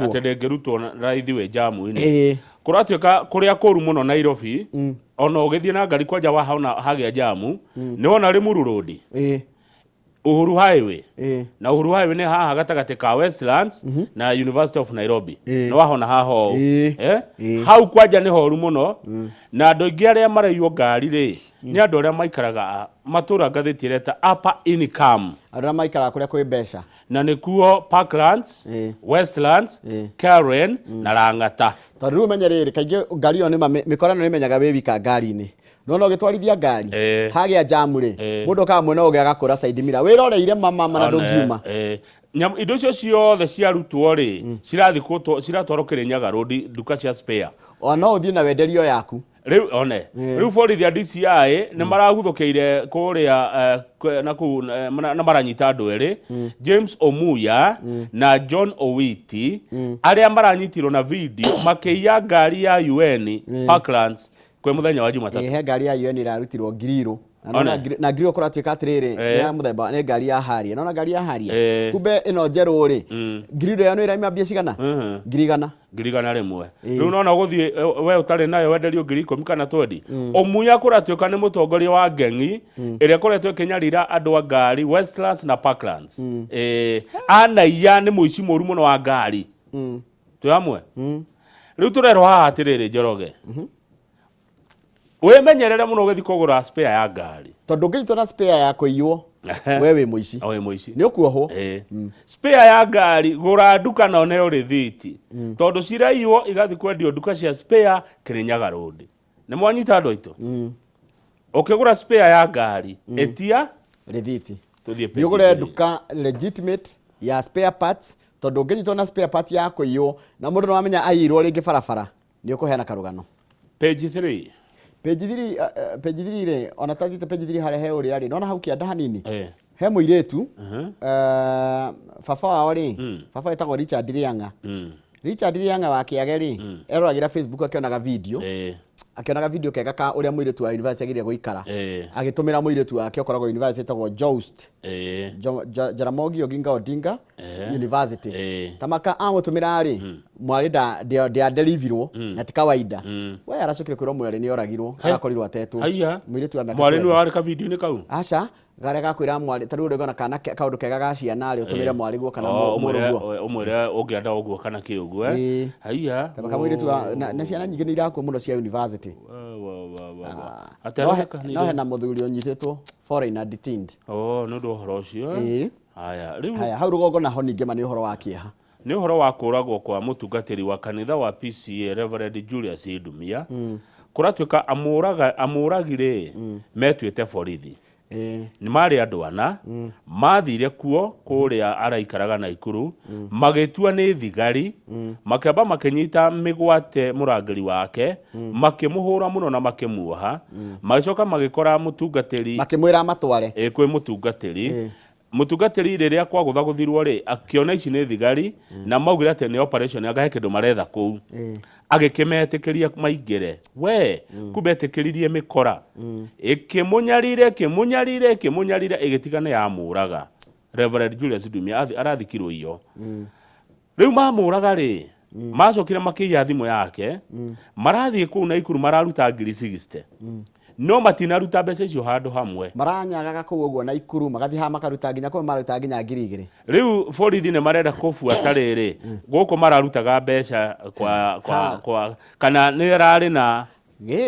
atende ngerutwo raithi we jamu-ini kuratuika kuria kuru muno Nairobi ona ugithie na ngari kwanja wa hauna hagia jamu ni wona Limuru Road Uhuru Highway na Uhuru Highway ni haha gatagati ka Westlands na University of Nairobi no wahona haho hau kwanja ni horu muno na andu ingi aria maraiywo ngari ri ni andu aria maikaraga matura ngathiti reta upper income aria maikaraga kuria kwi mbeca na nikuo Parklands Westlands Karen na Lang'ata tondu riu menyerere kaingi ngari yo ni mikorano ni menyaga we wika ngari-ini no gitwarithia ngari hagia jamu ri mundu ka mwena ugi agakura side mirror wiroreire mama na ndungiuma indo cio ciothe ciarutwo ri ciratwarwo Kirinyaga Road duka cia spare ona uthie na wenderio yaku riu one riu borithi a DCI ni maraguthukiire kuria na maranyita andu eri James Omuya na John Owiti aria maranyitirwo na video makiya ngari ya UN Parklands kwe muthenya wa Jumatatu he ngari ya UN irarutirwo ngiriro na ngiriro kuratuika atiriri ya muthemba ni ngari ya Haria nona ngari ya Haria kumbe ino njeru ri ngiriro ya no iraima mbia cigana ngirigana rimwe riu nona guthie we utari nayo wenderio 10,000 kana 20 Omuya kuratuika ni mutongoria wa ngengi iria kuretwo kinyarira andu a ngari Westlands na Parklands anaiya ni muici moru muno wa ngari tuyamwe riu turerwo haha atiriri Njoroge wemenyerere muno ugithi kugura spare ya ngari tondu ngithitwo na spare ya kuiywo we wi muici ni ukuohwo spare ya ngari gura duka na oneo rithiti tondu ciraiywo igathi kwendio duka cia spare Kirinyaga Road ni mwanyita andu aitu ukigura spare ya ngari etia rithiti tuthie pe yugure duka legitimate ya spare parts tondu ngithitwo na spare part ya kuiywo na mundu no amenya aiyirwo ringi barabara ni ukuheana karugano page 3 page 3 re ona tajite page 3 hare he uri ari nona hau kianda hanini he muiretu baba wao ri baba etagwo Richard Rianga Richard Rianga wakiage ri eroragira Facebook akionaga video akionaga video kega ka uria muiretu wa university agiria guikara agitumira muiretu wake okoragwo university etagwo Joust Jaramogi Oginga Odinga University tamaka amutumira ri mwari da deliverwo na tikawaida we aracukire kwirwo mwari ni oragirwo arakorirwo atetwo muiretu wa mwari ni wari ka video ni kau aca gare gakwira mwari tari uri gona kana kaundu kega gaciana ri utumire mwari guo kana muruguo umwire ungienda uguo kana kiuguo haiya tamaka muiretu na ciana nyingi ni irakwo muno cia university no hena muthuri unyitetwo foreigner detained no ndo horo ucio haya hau rugongo naho ningi ma ni uhoro wa kieha ni uhoro wa kuragwo kwa mutungatiri wa kanitha wa PCA Reverend Julius Idumia kuratuika amuragire metuite borithi ni mari andu ana mathire kuo kuria araikaraga Naikuru magitua ni thigari makamba makinyita migwate murangiri wake makimuhura muno na makimuoha magicoka magikora mutungatiri makimwira matware kwi mutungatiri riria kwagutha guthirwo ri akiona ici ni thigari na maugire ati ni operation agahe kindu maretha kuu agikimetikiria maingire we kubetikiririe mikora ikimunyarire igitigana ya muraga Reverend Julius Idumia arathikirwo iyo riu mamuraga ri macokire makiya thimu yake marathie kuu Naikuru mararuta 60 no matinaruta mbeca icio handu hamwe maranyagaga kuu uguo Naikuru magathi ha makaruta nginya kwa maruta nginya 2,000 riu borithi ni marenda kubuata riri guku mararutaga mbeca kwa kana ni rari na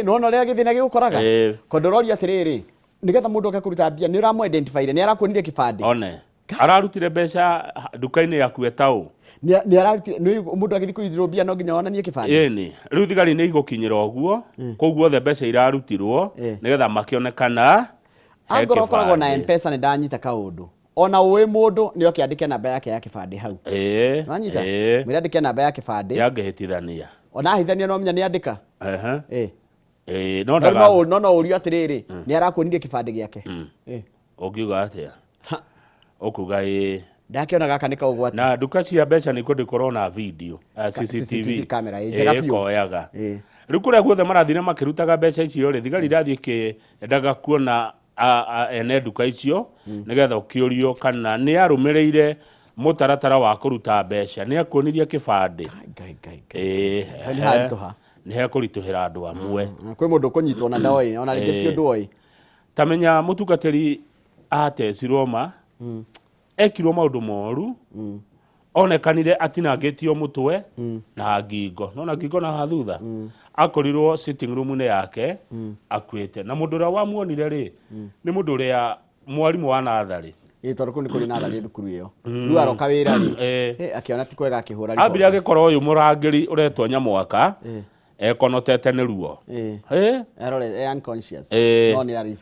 no ria githina gigukoraga kondorori atiriri nigetha mundu akakuruta mbia ni uramu identify ni arakuonire kibande one ararutire mbeca duka-ini yaku etau ni ararutire ni mundu agithi kuithirwo mbia no nginya onanie kibande ni riu thigari ni igukinyira oguo koguo the mbeca irarutirwo nigetha makionekana angoro koragwo na M-Pesa ni ndanyita kaundu ona uwe mundu ni okiandike namba yake ya kibande hau wanyita mwirandike namba ya kibande yangehitithania ona hithania no menya ni andika no urio atiriri ni arakuonire kibande giake ukiuga atia ukuga ndakiona gaka nika ugwati na duka cia mbeca ni kundikorwo na video CCTV kamera njega biũ koyaga riu kuria guothe marathire makirutaga mbeca icio ri thigari irathie kiendaga kuona ene duka icio nigetha ukiurio kana ni arumireire mutaratara wa kuruta mbeca ni akuonirie kibande ni harituha ni hekurituhira andu amwe kwi mundu kunyitwo na ndoi ona ringitio ndoi tamenya mutungatiri atecirwo ma ekirwo maundu moru onekanire atinangitio mutwe na ngingo nona ngingo na hathutha akorirwo sitting room ne yake akwite na mundu ria wamuonire ri ni mundu ria mwarimu wa nathari tondu kuni kuri nathari thukuru iyo riu aroka wira ri akiona ti kwega akihura ri ambire agikora uyu murangiri uretwo Nyamwaka ekonotete ni ruo erore unconscious no ni ari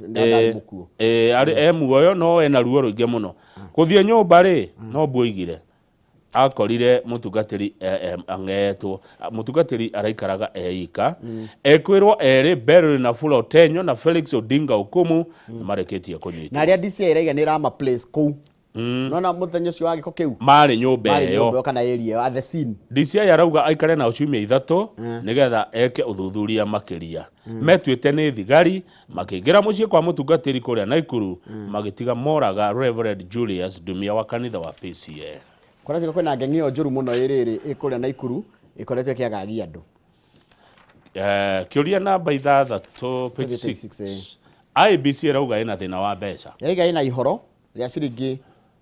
mukuo ari muoyo no ena ruo ruingi muno kuthie nyumba ri no mbuigire akorire mutungatiri angetwo mutungatiri araikaraga eika ekwirwo eri Beryl Nafula Otenyo na Felix Odinga Okumu mareketie kunyita na aria DC iraiga ni rama place kou nona mutenyo cio wagiko kiu mari nyumba iyo kana area at the scene DC yarauga aikare na ucumia ithatu nigetha eke uthuthuria makiria metuite ni thigari makingira mucie kwa mutungatiri kuria Naikuru magitiga moraga Reverend Julius Dumia wa kanitha wa PCA Koratika kwena ngeng'io njuru muno iriri ikuria Naikuru ikoretwe kiagagia andu kiuria namba 6 page 6 IBC irauga ina thina wa mbeca yaiga ina ihoro ria ciringi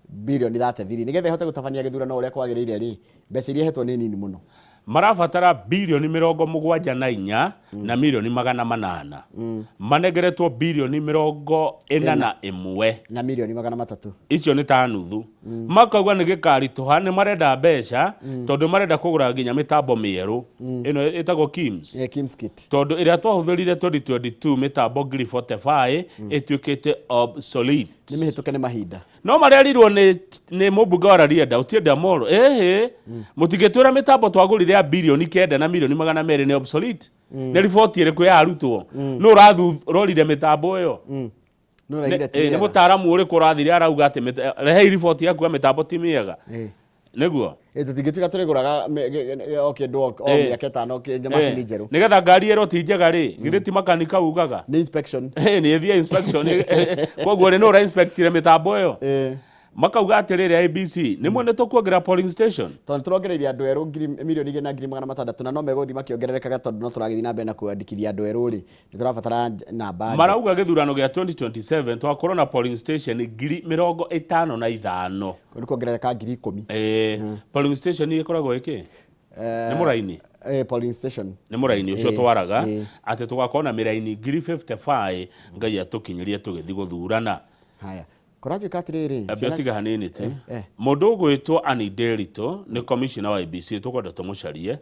bilioni 33 nigetha ihote gutabania githurano uria kwagiriire ri mbeca iria hetwo ni nini muno marabatara bilioni 74 na milioni 800 manegeretwo bilioni 41 na milioni 300 icio ni ta nuthu makauga ni gikarituha ni marenda mbeca tondu marenda kugura nginya mitambo mieru ino itago Kims Kims kit tondu iria twahuthirire 2022 mitambo ngiri 45 ituikite obsolete ni mihituke ni mahinda no marerirwo ni mubunge wa Rarieda Otiende Amollo mutigitwira mitambo twagurire bilioni 9 na milioni 200 ni obsolete ni riboti iriku ya arutwo no urathurorire mitambo iyo ni mutaramu uriku urathire arauga ati rehe riboti yaku ya mitambo ti miega niguo tutingituka turiguraga ndo miaka 5 macini njeru nigetha ngari ero ti njega ri githĩ ti makanika ugaga ni inspection ni ethia inspection koguo ni no ra inspectire mitambo iyo makauga atiriri ABC ni mwene tukuongerera polling station tondu turongereire andu eru milioni 2,600 na no meguthi makiongererekaga tondu no turagithi na mbere na kuandikithia andu eru ri ni turabatara namba marauga githurano gia 2027 twakorwo na polling station 55,000 ni kuongerereka 10,000 polling station ikoragwo iki ni muraini polling station ni muraini ucio twaraga ati tugakorwo na miraini 55 ngai atukinyirie tugithi guthurana haya koraje katiriri abetiga hanini tu mundu gwitwo Anne Derito ni commissioner wa IBC tukwenda tumucarie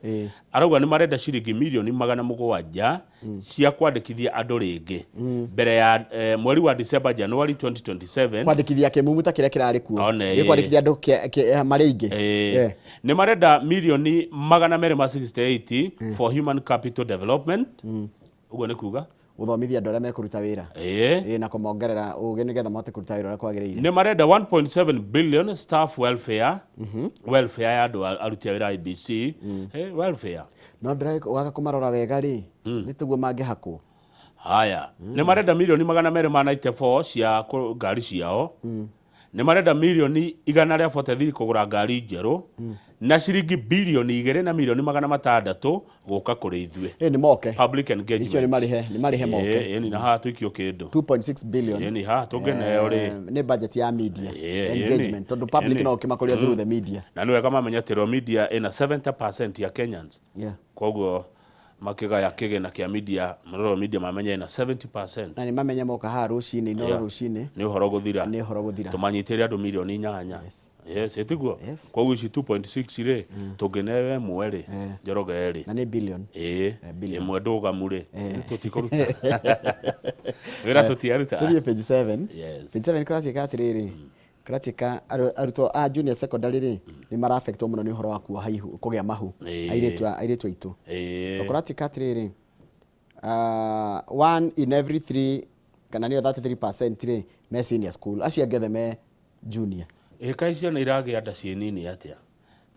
arauga ni marenda ciringi milioni 700 cia kwandikithia andu ringi mbere ya mweri wa December January 2027 kwandikithia kimumu ta kiria kirari kuo ni kwandikithia andu mari ingi ni marenda milioni 268 for human capital development ugo ni kuga uthomithia andu aria mekuruta wira na kumongerera ugi nigetha mahote kuruta wira uria kwagiriire ni marenda 1.7 billion staff welfare welfare ya andu aruti wira IBC welfare no ndrai waga kumarora wega ri nituguo mangihakwo haya ni marenda milioni 294 cia ngari ciao ni marenda milioni 143 kugura ngari njeru na ciringi bilioni 2 na milioni 600 guka kuri ithue ni moke public engagement icio ni marihe moke ni na ha tukio kindu 2.6 billion ni ha tungeneo ri ni budget ya media engagement tondu public no kimakoria through the media na ni wega mamenyatirwo media ina 70% ya Kenyans koguo makigaya kigena kia media mroro media mamenya ina 70% na ni mamenya moka ha rucini no rucini ni uhoro guthira tumanyitire andu milioni 8 yes etiguo koguo ici 2.6 ri tungenewe mweri njoroga eri na ni billion imwe ndugamure tutikuruta wira tutiaruta page 7 page 7 class ikatiriri kratika arutwo a junior secondary ri ni mara affect muno ni uhoro wa kuwa haihu kugia mahu airetu itu to kratika atiriri 1 in every 3 kana ni 33% ri me senior school acia gethe me junior kai ciana irage anda cie nini atia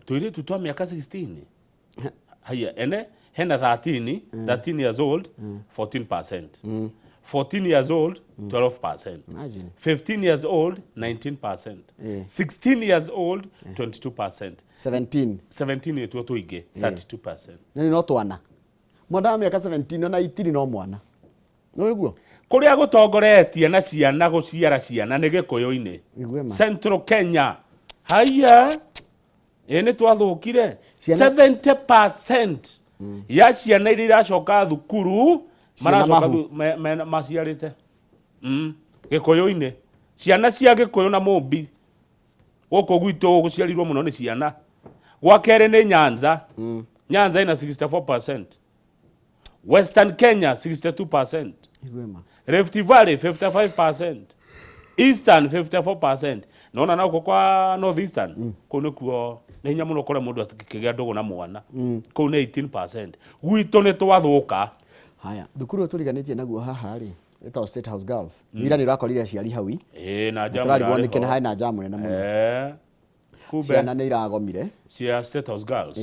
tuiretu twa miaka 16 haya ene hena 13 years old 14% 14 years old 12%. Imagine. 15 years old 19%. 16 years old 22%. 17 yetu tuige 32%. Nani no twana. Mwana wa miaka 17 na itiri no mwana. No iguo. Kuria gutongoretie na ciana guciara ciana ni gikuyu-ini. Central Kenya. Haya. Ene twathukire 70% ya ciana iria iracoka thukuru maracoka maciarite gikuyu-ini. Ciana cia gikuyu na mumbi guku gwitu guciarirwo muno ni ciana. Gwa kere ni Nyanza. Nyanza ina 64%. Western Kenya 62%. Rift Valley 55%. Eastern 54%. Nona na kwa North Eastern kuno kuo ni hinya muno kore mundu atikigea ndogo na mwana. Kuo ni 18%. Gwito ni twathuka. Haya, thukuru turiganitie naguo haha ri. Eta State House Girls. Ira ni rakorire aciari hawi. Na jamu. Turarigwo ni kene hai na jamu nene muno. Kube. Ciana ni iragomire. Cia State House Girls.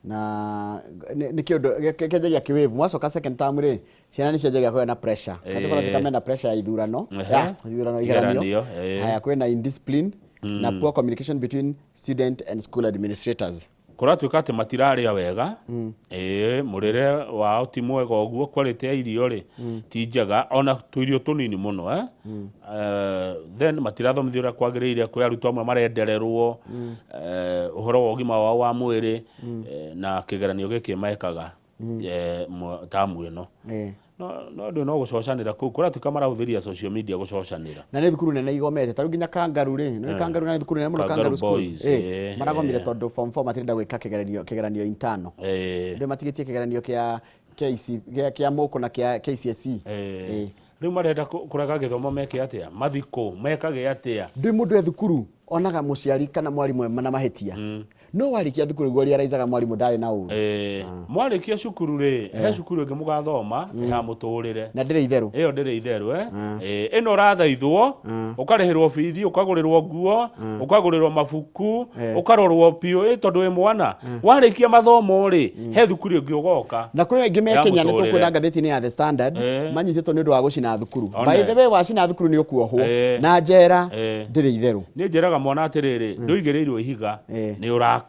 Na ni kiondo kejagia kiwevu mwacoka second term ri ciana ni ciajagia kwa na pressure katika kama na pressure ya ithurano igeranio haya kwena indiscipline na poor communication between student and school administrators kuratuika ati matirari wega murire wao ti mwega uguo quality ya irio ri ti njega ona tuirio tunini muno then matirathomithio kwagiriire kwa arutwo amwe marendererwo uhoro wa ugima wao wa mwiri na kigeranio giki mekaga tamu ino no gucocanira kuu kuratuika marahuthiria social media gucocanira na ni thukuru nene igomete taru nginya Kangaru ri no Kangaru na thukuru nene muno Kangaru school maragomire tondu form 4 matirenda gwika kigeranio intano ndio matigitie kigeranio kia moko na kia KCSE riu marenda kuraga githomo meke atia mathiko mekage atia ndi mundu e thukuru onaga muciari kana mwarimu na mahetia no warikia thukuru gori araizaga mwarimu ndari na uru mwarikia cukuru ri he cukuru ngi mugathoma ya muturire na ndire itheru iyo ndire itheru ino rathaithwo ukarihirwo bithi ukagurirwo nguo ukagurirwo mabuku ukarorwo pio tondu we mwana warikia mathomo ri he thukuru ngi ugoka na kwe ngi me Kenya ni tukwira ngatheti ni ya The Standard manyititwo ni ndu wa gucina thukuru by the way wacina thukuru ni ukuohwo na njera ndire itheru ni njeraga mwana atiriri nduigirirwo ihiga ni urakura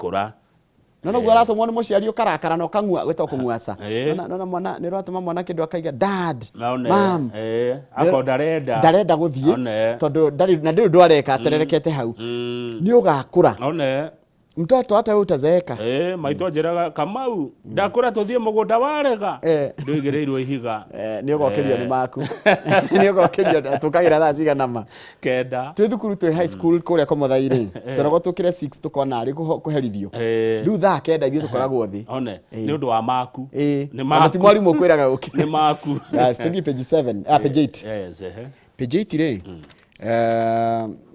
no gwara mwana muciari ukarakara no kangua gweta kungwasa no mwana ni rwatuma mwana kindu akaiga dad mom ako darenda guthie tondu ndari na ndu areka atererekete hau ni ugakura mtoto hata utazeeka maitwa njeraga Kamau ndakura tuthie mugunda warega nduigirirwo ihiga ni ugokerio ni maku ni ugokerio tukagira thaa cigana ma kenda twi thukuru twi high school kuria komothairi torogo tukire 6 tukona ari kuherithio riu thaa kenda ithuĩ tukoragwo thi ni undu wa maku ni maku ti mwarimu ukwiraga ni maku stingi page 7 page 8 yes page 8 ri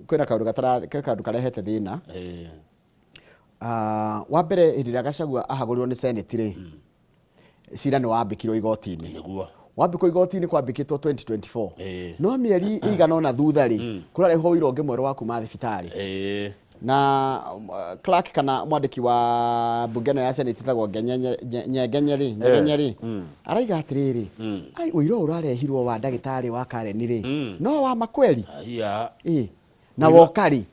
kwina kaundu karehete thina wa mbere irira Gachagua ahagurirwo ni senate ri cira ni wambikirwo igoti-ini wambikwo igoti-ini kwambikitwo 2024 no mieri igana ona thutha ri kurarehwo wira ungi mweru wa kuma thibitari na clerk kana mwandiki wa mbungeno ya senate tagwo nyegenyeri araiga atiriri ai wira urarehirwo wa ndagitari wa Karen ri no wa makweli na wokari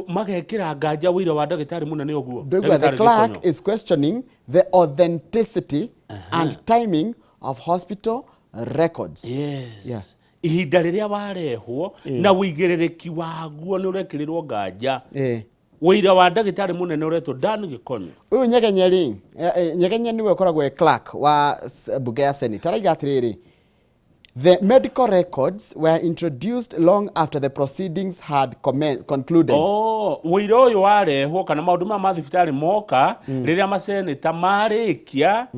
magekira nganja wira wa ndagitari munene uguo the clerk is questioning the authenticity and timing of hospital records ihinda riria warehwo na wigiririki waguo ni urekirirwo nganja wira wa ndagitari munene uretwo Dan Gikonyo uyu nyegenye niwe ukoragwo clerk wa mbunge ya senate araiga atiriri the medical records were introduced long after the proceedings had concluded. Wira uyu warehwo kana maundu ma thibitari moka riria maseneta marikia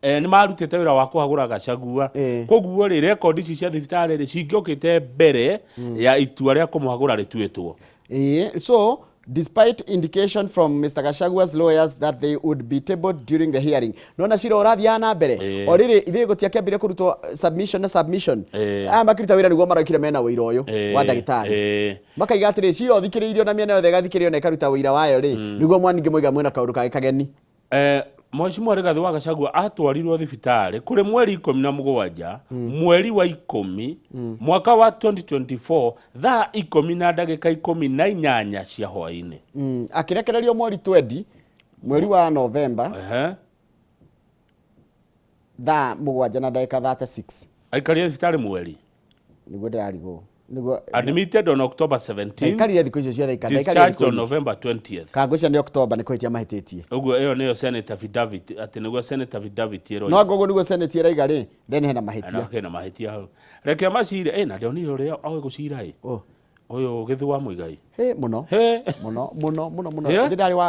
ni marutite wira wa kuhagura Gachagua koguo ri record ici cia thibitari ri cingiokite mbere ya itua ria kumuhagura rituitwo so despite indication from Mr. Gachagua's lawyers that they would be tabled during the hearing. Nona cira urathia na mbere. Oriri ithe gutia kiambire kurutwo submission. Makirita wira niguo marakire mena wira uyu wa ndagitari. Makaiga atiri cira uthikiriirio na miena yothe gathikiririo na ikaruta wira wayo ri niguo mwaningi moiga mwena kaundu kage kageni. Mheshimiwa Rigathi wa Gachagua atwarirwo thibitari kuri mweri 17 mweri wa 10 mwaka wa 2024 thaa 10 na ndagika 18 cia hwaini akirekererio mweri 20 mweri wa November thaa 7 na ndagika 36 aikarire thibitari mweri niguo ndirarigwo admitted on October 17th ikarire thikũ icio ciothe discharged on November 20th kangũcia nĩ October nĩ kũhĩtia mahĩtĩtie ũguo ĩyo nĩyo Senator David atĩ nĩguo Senator David ĩro no ngogo nĩguo Senate ĩraiga rĩ then hena mahĩtia hena mahĩtia hau reke macire na ndionire ũrĩa oĩ gũcira ũyũ Gĩthua Mũigai mũno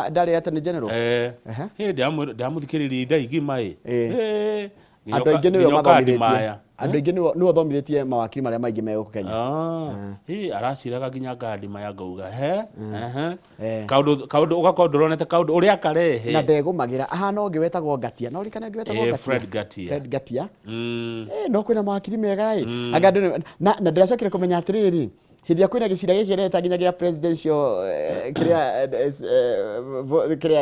ndarĩ attorney general ndamũthikĩrĩria ithaa igima andũ aingĩ nĩwe mathomithĩtie andũ aingĩ nĩwe thomithĩtie mawakiri marĩa maingĩ megũkũ Kenya araciraga nginya ngandima ya ngauga kaũndũ ũgakorwo ndũronete kaũndũ ũrĩa karehe na ndegũmagĩra ahana ũngĩ wetagwo Ngatia no rikana ũngĩ wetagwo Fred Gatia no kwĩna mawakiri mega anga andũ na ndĩracokire kũmenya atĩrĩrĩ hĩndĩ ya kwĩna gĩcira gĩkĩ reta nginya gĩa presidential kĩrĩa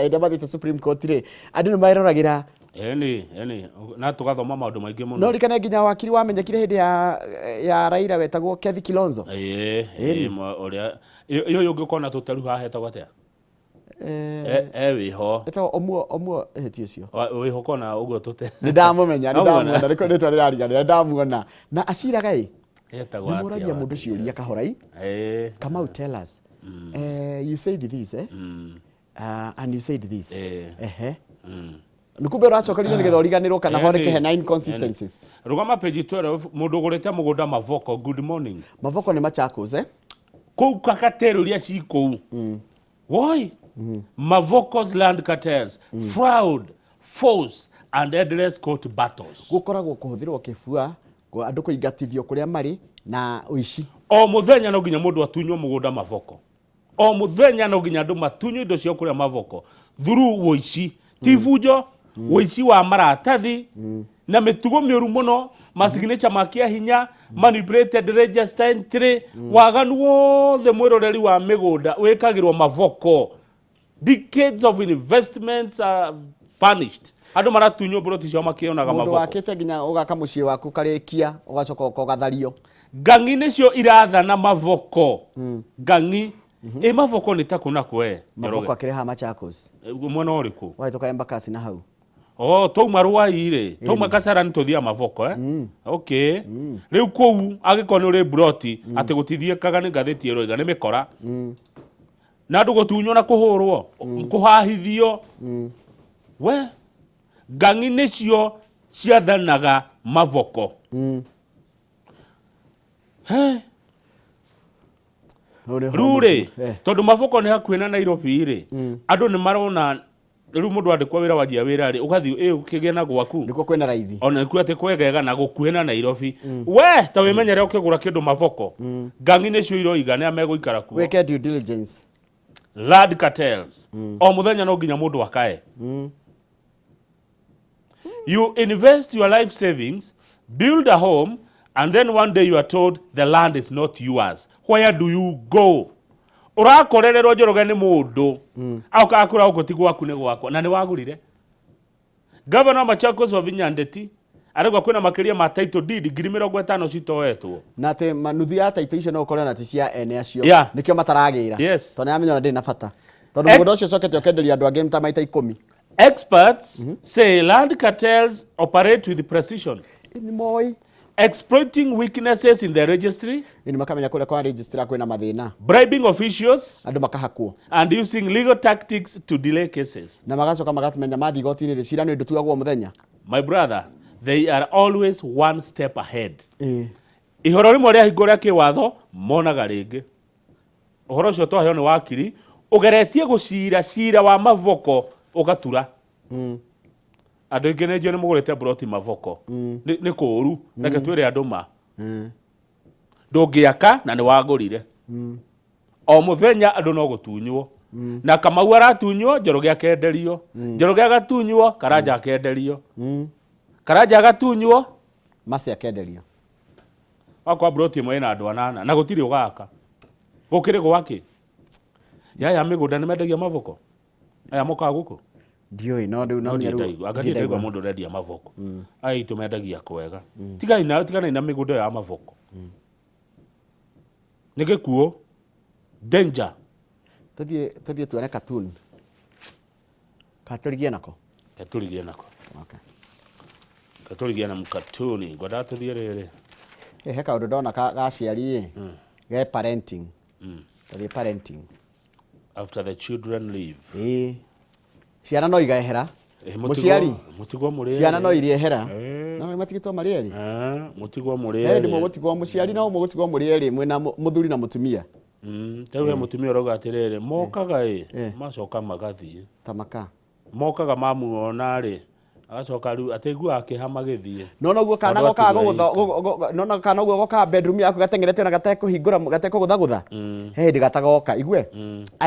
hĩndĩ mathĩte Supreme Court rĩ andũ nĩ maĩroragĩra na tugathoma maũndũ maingĩ mũno no rikana nginya wakiri wamenyekire hĩndĩ ya Raila wetagwo Kethi Kilonzo ũrĩa ũyũ ũngĩkona tũteru haha hetagwo atĩa wĩho etagwo Omuo ehĩti ũcio wĩho kona ũguo tũte nĩndamũmenya nĩndamũona rĩkũ rĩtwa rĩrariganĩra nĩndamuona na aciraga etagwo atĩa nĩmũragia mũndũ ciũria kahorai Kamau tell us you said this and you said this Nukumbe ũracokerio nĩgetha ũriganĩrwo kana honeke hena inconsistencies. Rugama page 12 mũndũ ũgũrĩte mũgũnda Mavoko. Good morning. Mavoko nĩ Machakos Kũu kakatero iria ci kũu. Why? Mavoko's land cartels, fraud, force and endless court battles. Gũkoragwo kũhũthĩrwo kĩbua andũ kũingatithio kũrĩa marĩ na ũici. O mũthenya no nginya mũndũ atunywo mũgũnda Mavoko. O mũthenya no nginya andũ matunywo indo cia kũrĩa Mavoko through ũici. Tifujo Wichi wa maratathi na mĩtugo mĩũru mũno masignature makia hinya manipulated register entry waganu wothe mwĩroreri wa mĩgũnda wĩkagĩrwo Mavoko. Decades of investments are vanished. Andũ maratunywo buroti cio makĩonaga Mavoko. Mũndũ wakĩte nginya ũgaka mũciĩ waku karĩkia ũgacoka ũgathario. Gangi nĩcio irathana Mavoko. Gangi Mavoko nĩ ta kuna kwe. Mavoko akĩreha Machakos. Mwena ũrĩkũ? Wahĩtũka Embakasi na hau. Touma Ruai touma Kasarani tuthia Mavoko okay riu kũu agĩkorwo nĩ ũrĩ broti atĩ gũtithiĩkaga nĩ ngathĩti ĩroiga nĩ mĩkora na andũ gũtunywo na kũhũrwo kũhahithio we gangi nĩcio ciathanaga Mavoko rũrĩ tondũ Mavoko nĩ hakuhĩ na Nairobi rĩ andũ nĩ marona riu mũndũ andĩkwo wĩra wanjia wĩra rĩ ũgathiĩ ũkĩgĩa na gwaku nĩkuo kwĩna raithi ona nĩkuo atĩ kwegega na gũkuhĩ na Nairobi we ta wĩmenyere ũkĩgũra kĩndũ Mavoko gangi nĩcio iroiga nĩ megũikara kuo weke due diligence land cartels o mũthenya no nginya mũndũ akae you invest your life savings build a home and then one day you are told the land is not yours. Where do you go? Urakorererwo Njoroge nĩ mũndũ auka akura uko tigwa kune gwakwa na nĩ wagurire. Governor Machakos Wavinya Ndeti aragwa kwĩna makĩria ma title deed 50,000 citoetwo na te manuthu ya title icio no ũkorwo na ti cia ene acio nĩkĩo mataragĩra tondũ nĩamenya ndĩ na bata tondũ mũndũ ũcio cokete ũkenderia andũ angĩ mta maita 10. Experts say land cartels operate with precision. Ni moi exploiting weaknesses in the registry, ni makamenya kule kwa registrar kwina mathina, bribing officials, andu makahakwo, and using legal tactics to delay cases. Na magacoka magatumenya mathi gotini ricira ni ndu tuagwo muthenya. My brother, they are always one step ahead. Ihoro rimwe ria hingo ria kiwatho monaga ringi. Uhoro ucio twaheo ni wakiri ugeretie gucira cira wa Mavoko ugatura. Andu ingi ni njuo ni mugurite broti Mavoko ni kuru reke twire andu ma ndungiaka na ni wagurire o muthenya andu no gutunywo na Kamau aratunywo Njoroge akenderio Njoroge agatunywo Karanja akenderio Karanja agatunywo Masi akenderio akwa broti mwe na andu anana na gutiri ugaka gukiri gwaki ya migunda ni mendagia Mavoko aya moka guku ndioi no nĩaru angathĩĩ mũndũ ũrendia mavoko ai tũmendagia kwega tigana na mĩgũnda ya mavoko nĩ gĩkuũ danger tũthiĩ tuone cartoon katũrigie nako okay katũrigie na cartoon ngwenda tũthiĩ rĩrĩ he kaũndũ ndona gaciari ge parenting tũthiĩ parenting after the children leave ciana no igehera mũciari mũtigwo mũrĩ ciana no iriehera no matigitwo marĩ erĩ mũtigwo mũrĩ erĩ ndimo mũtigwo mũciari no mũtigwo mũrĩ erĩ mwena mũthuri na mũtumia tawe mũtumia ũrauga atĩrĩrĩ mokaga macoka magathiĩ tamaka mokaga mamuona rĩ agacoka rĩu ateiguaga kĩha magĩthiĩ nona guo kana goka bedroom yaku gatengerete na gatekũhingũra gatekũgũthagũtha he hĩndĩ gatagoka igue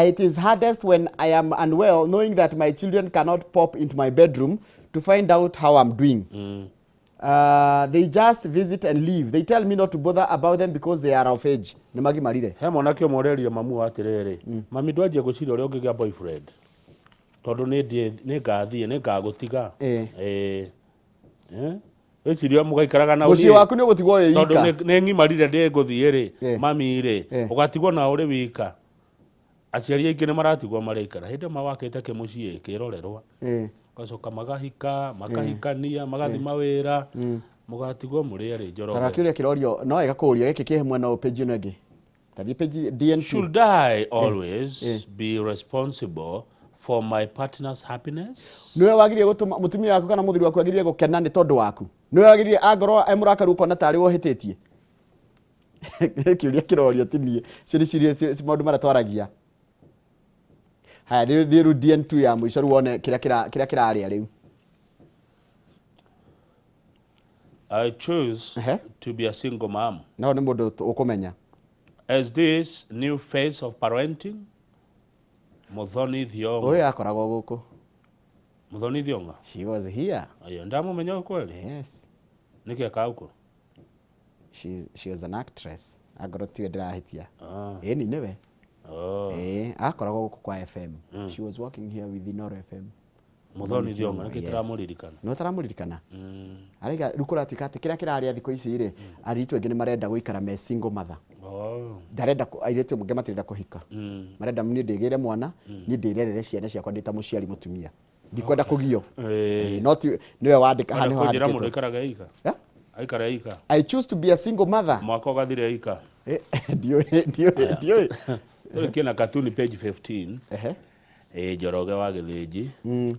it is hardest when I am unwell knowing that my children cannot pop into my bedroom to find out how I'm doing. They just visit and leave. They tell me not to bother about them because they are of age. Nĩ magimarire he mwanake ũmũrerire mamu atĩrĩrĩ mami ndwanjia gũciria ũrĩa ũngĩgĩa boyfriend tondũ nĩ ngathiĩ nĩ ngagũtiga wĩciria mũgaikaraga na mũciĩ waku nĩ ũgũtigwo wĩ ika tondũ nĩ ng'imarire ndĩ ngũthiĩ rĩ mami rĩ ũgatigwo na ũrĩ wika aciari aingĩ nĩ maratigwo maraikara hĩndĩ mawakĩte kĩmũciĩ kĩrorerwa gacoka makahikania magathi mawĩra mũgatigwo mũrĩ erĩ njoroge tara kĩũria kĩrorio no ĩgakũria gĩkĩ kĩhe mwena page ĩno ĩngĩ tathi page DN2 should I always be responsible for my partner's happiness? Niwe wagirie gutuma mutumia waku kana muthuri waku agirie gukena ni tondu waku. Niwe wagirie angorwo emurakaru ukona tari wohititie. Kiuria kirorio tinie. Ciria maundu mara twaragia. Haya thiru DN2 ya muico ruone kira kiraria riu. I choose to be a single mom. No ni mundu ukumenya. As this new phase of parenting Muthoni Thiongo. Oyo akoragwo guku. Muthoni Thiongo. She was here. Ayo ndamumenya kweli? Yes. Niki akauko. She was an actress. Agorotiwe ndirahitia. Eni niwe. Akoragwo guku kwa FM. She was working here with Inoro FM. Muthoni Thiongo niki tiramuririkana. No taramuririkana. Ariga rukura tikate kira kiraria thiko ici ri aritu engi ni marenda guikara me single mother. Ndarenda airetu munge matirenda kuhika marenda mni ndigire mwana ni ndirerere ciana ciakwa ndita muciari mutumia ndikwenda kugio not niwe wandika hani ho handika mundu ikaraga ika aikara ika I choose to be a single mother mwako gathire ika ndio kina cartoon page 15 Njoroge wa Githĩnji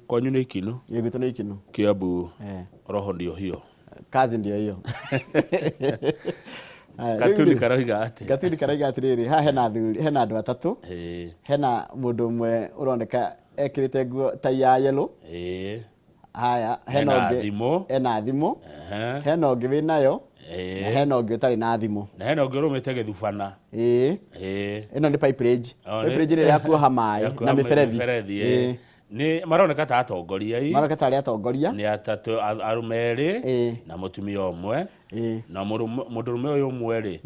kwanyu nĩ ikinu gitu nĩ ikinu Kiambu roho ndio hiyo kazi ndio hiyo Katuni karaiga ati. Katuni karaiga ati riri ha hena andu atatu. Hena mundu umwe uroneka ekirite nguo tai ya yellow. Haya hena thimu. Hena ungi wi nayo. Na hena ungi utari na thimu. Na hena ungi urumite githubana. Ino ni pipe range. Pipe range ni ya kuoha mai na miberethi. Ni maroneka ta atongoria ii. Maroneka ta ari atongoria. Ni atatu arumeri na mutumia umwe. Na murume uyu umwe ri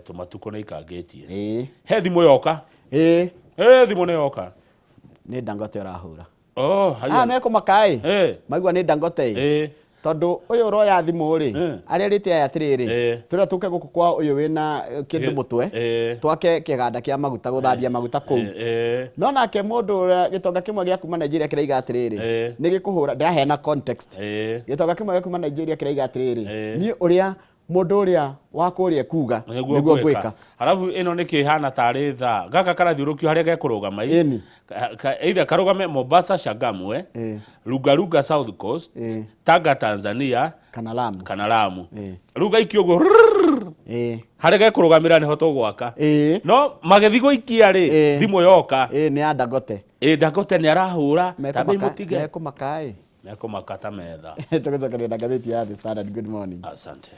tumatuko na ikangitie. He thimu yoka. Thimu ni yoka. Ni Dangote urahura. Haya. Meko makai. Maigwa ni Dangote. Tondu uyu uroya thimu ri ari rite aya atiriri tura tuke guku kwa uyu wina kindu mutwe twake kiganda kia maguta guthambia maguta kuu no nake mundu gitonga kimwe gia kuma Nigeria kiraiga atiriri ni gikuhura ndiraheana context gitonga kimwe gia kuma Nigeria kiraiga atiriri ni uria mundu uria wakuria kuga niguo gwika halafu ino ni kihana tari tha gaka karathiurukio haria gekurugama either karugame Mombasa Shagamu Lugaruga South Coast Tanga Tanzania kana Lamu ruga ikiogo haria gekurugamira ni hoto gwaka no magethi guikia ri thimu yoka ni ya Dangote Dangote ni arahura tabi mutige meko makai meko makata metha tugocokeria na ngathĩti ya The Standard. Good morning. Asante.